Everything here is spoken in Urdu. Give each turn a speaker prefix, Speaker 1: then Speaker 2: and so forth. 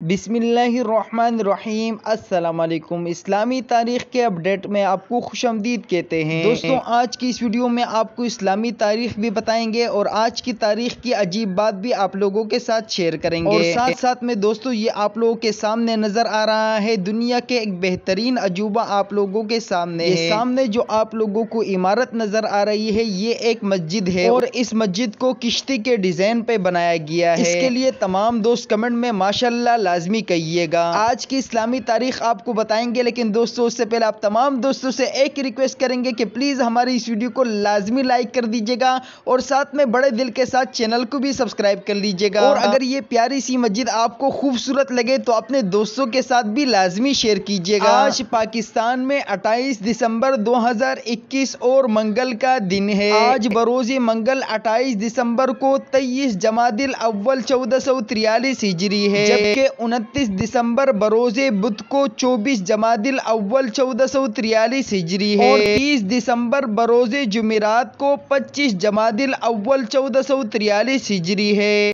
Speaker 1: بسم اللہ الرحمن الرحیم۔ السلام علیکم۔ اسلامی تاریخ کے اپڈیٹ میں آپ کو خوش آمدید کہتے ہیں۔ دوستوں، آج کی اس ویڈیو میں آپ کو اسلامی تاریخ بھی بتائیں گے اور آج کی تاریخ کی عجیب بات بھی آپ لوگوں کے ساتھ شیئر کریں گے، اور ساتھ ساتھ میں دوستوں یہ آپ لوگوں کے سامنے نظر آ رہا ہے دنیا کے ایک بہترین عجوبہ آپ لوگوں کے سامنے ہے۔ یہ سامنے جو آپ لوگوں کو عمارت نظر آ رہی ہے یہ ایک مسجد ہے، اور اس مسجد کو کشتی کے ڈیزائن پہ بنایا گیا ہے۔ اس کے لیے تمام دوست کمنٹ میں ماشاءاللہ لازمی کہیے گا۔ آج کی اسلامی تاریخ آپ کو بتائیں گے، لیکن دوستوں اس سے پہلے آپ تمام دوستوں سے ایک ریکویسٹ کریں گے کہ پلیز ہماری اس ویڈیو کو لازمی لائک کر دیجیے گا، اور ساتھ میں بڑے دل کے ساتھ چینل کو بھی سبسکرائب کر لیجیے گا، اور اگر یہ پیاری سی مسجد آپ کو خوبصورت لگے تو اپنے دوستوں کے ساتھ بھی لازمی شیئر کیجیے گا۔ آج پاکستان میں 28 دسمبر 2021 اور منگل کا دن ہے۔ آج بروز منگل 28 دسمبر کو 23 جمادی الاول 1443 ہجری ہے، جبکہ 29 دسمبر بروز بدھ کو 24 جمادی الاول 1443 ہجری ہے، اور 30 دسمبر بروز جمعرات کو 25 جمادی الاول 1443 ہجری ہے۔